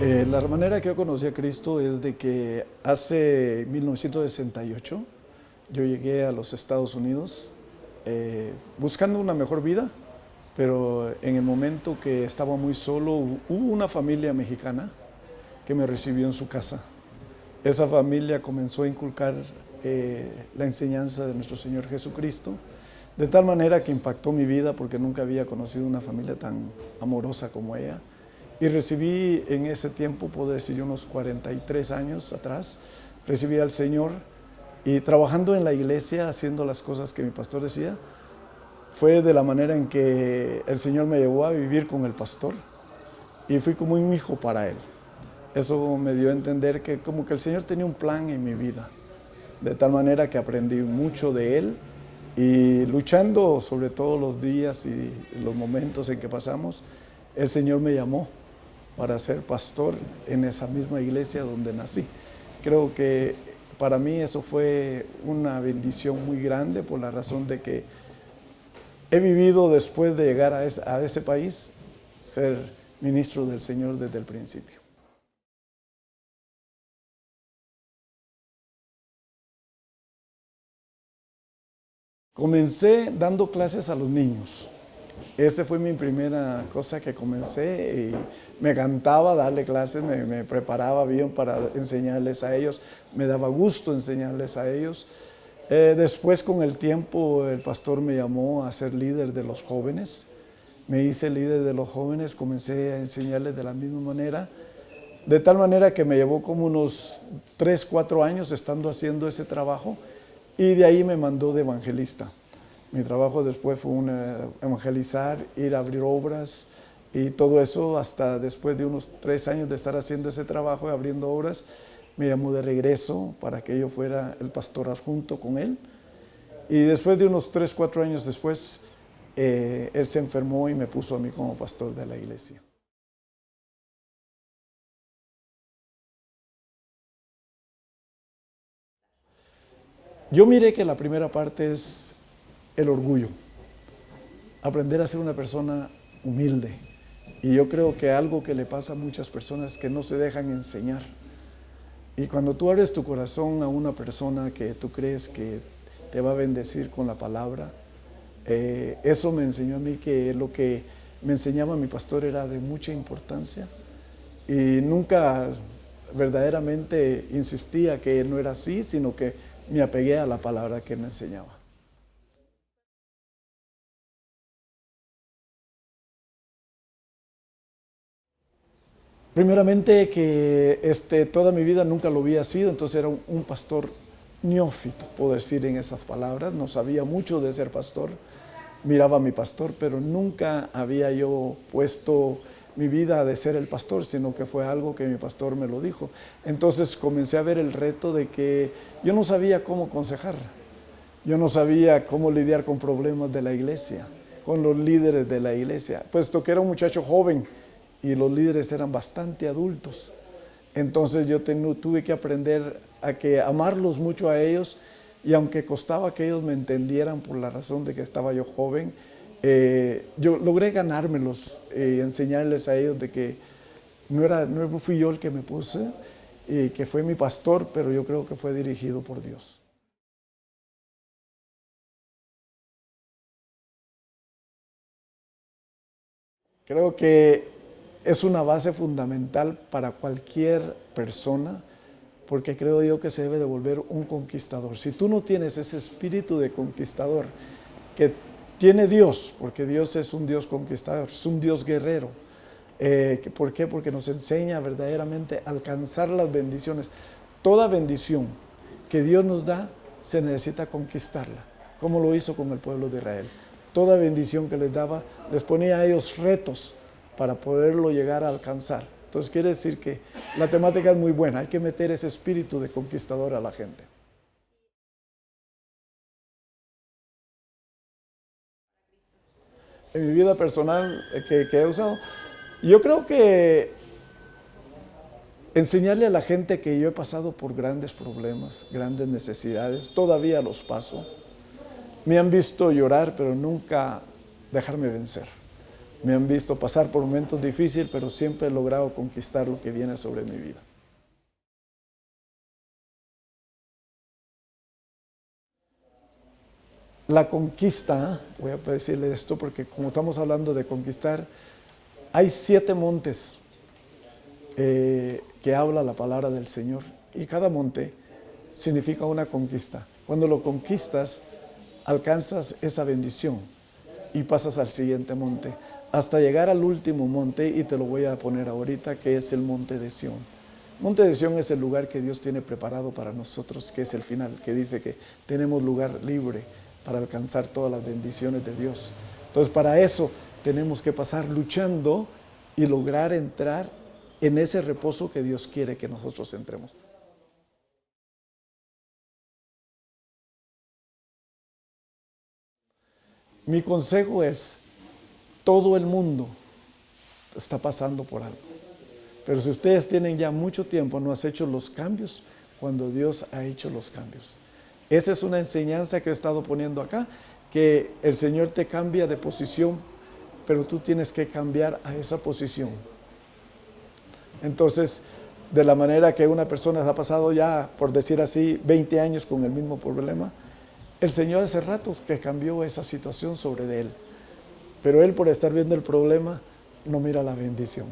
La manera que yo conocí a Cristo es de que hace 1968 yo llegué a los Estados Unidos buscando una mejor vida, pero en el momento que estaba muy solo hubo una familia mexicana que me recibió en su casa. Esa familia comenzó a inculcar la enseñanza de nuestro Señor Jesucristo, de tal manera que impactó mi vida porque nunca había conocido una familia tan amorosa como ella. Y recibí en ese tiempo, puedo decir unos 43 años atrás, recibí al Señor y trabajando en la iglesia, haciendo las cosas que mi pastor decía, fue de la manera en que el Señor me llevó a vivir con el pastor y fui como un hijo para él. Eso me dio a entender que como que el Señor tenía un plan en mi vida, de tal manera que aprendí mucho de él y luchando sobre todos los días y los momentos en que pasamos, el Señor me llamó para ser pastor en esa misma iglesia donde nací. Creo que para mí eso fue una bendición muy grande por la razón de que he vivido después de llegar a ese país, ser ministro del Señor desde el principio. Comencé dando clases a los niños. Esta fue mi primera cosa que comencé y me encantaba darle clases, me preparaba bien para enseñarles a ellos, me daba gusto enseñarles a ellos. Después con el tiempo el pastor me llamó a ser líder de los jóvenes, me hice líder de los jóvenes, comencé a enseñarles de la misma manera, de tal manera que me llevó como unos 3, 4 años estando haciendo ese trabajo y de ahí me mandó de evangelista. Mi trabajo después fue evangelizar, ir a abrir obras y todo eso hasta después de unos 3 años de estar haciendo ese trabajo y abriendo obras, me llamó de regreso para que yo fuera el pastor adjunto con él. Y después de unos 3, 4 años después, él se enfermó y me puso a mí como pastor de la iglesia. Yo miré que la primera parte es el orgullo, aprender a ser una persona humilde. Y yo creo que algo que le pasa a muchas personas es que no se dejan enseñar. Y cuando tú abres tu corazón a una persona que tú crees que te va a bendecir con la palabra, eso me enseñó a mí que lo que me enseñaba mi pastor era de mucha importancia y nunca verdaderamente insistía que no era así, sino que me apegué a la palabra que me enseñaba. Primeramente que toda mi vida nunca lo había sido, entonces era un pastor neófito, puedo decir en esas palabras, no sabía mucho de ser pastor, miraba a mi pastor, pero nunca había yo puesto mi vida de ser el pastor, sino que fue algo que mi pastor me lo dijo. Entonces comencé a ver el reto de que yo no sabía cómo aconsejar, yo no sabía cómo lidiar con problemas de la iglesia, con los líderes de la iglesia, puesto que era un muchacho joven, y los líderes eran bastante adultos. Entonces yo tuve que aprender a amarlos mucho a ellos y aunque costaba que ellos me entendieran por la razón de que estaba yo joven, yo logré ganármelos y enseñarles a ellos de que no fui yo el que me puse y que fue mi pastor, pero yo creo que fue dirigido por Dios. Creo que es una base fundamental para cualquier persona, porque creo yo que se debe de volver un conquistador. Si tú no tienes ese espíritu de conquistador que tiene Dios, porque Dios es un Dios conquistador, es un Dios guerrero. ¿Por qué? Porque nos enseña verdaderamente a alcanzar las bendiciones. Toda bendición que Dios nos da, se necesita conquistarla, como lo hizo con el pueblo de Israel. Toda bendición que les daba, les ponía a ellos retos para poderlo llegar a alcanzar. Entonces quiere decir que la temática es muy buena, hay que meter ese espíritu de conquistador a la gente. En mi vida personal que he usado, yo creo que enseñarle a la gente que yo he pasado por grandes problemas, grandes necesidades, todavía los paso. Me han visto llorar, pero nunca dejarme vencer. Me han visto pasar por momentos difíciles, pero siempre he logrado conquistar lo que viene sobre mi vida. La conquista, voy a decirle esto porque como estamos hablando de conquistar, hay 7 montes que habla la palabra del Señor y cada monte significa una conquista. Cuando lo conquistas, alcanzas esa bendición y pasas al siguiente monte, hasta llegar al último monte, y te lo voy a poner ahorita, que es el monte de Sión. Monte de Sión es el lugar que Dios tiene preparado para nosotros, que es el final, que dice que tenemos lugar libre para alcanzar todas las bendiciones de Dios. Entonces, para eso tenemos que pasar luchando y lograr entrar en ese reposo que Dios quiere que nosotros entremos. Mi consejo es, todo el mundo está pasando por algo. Pero si ustedes tienen ya mucho tiempo, no has hecho los cambios cuando Dios ha hecho los cambios. Esa es una enseñanza que he estado poniendo acá, que el Señor te cambia de posición, pero tú tienes que cambiar a esa posición. Entonces, de la manera que una persona ha pasado ya, por decir así, 20 años con el mismo problema, el Señor hace rato que cambió esa situación sobre de él. Pero él, por estar viendo el problema, no mira la bendición.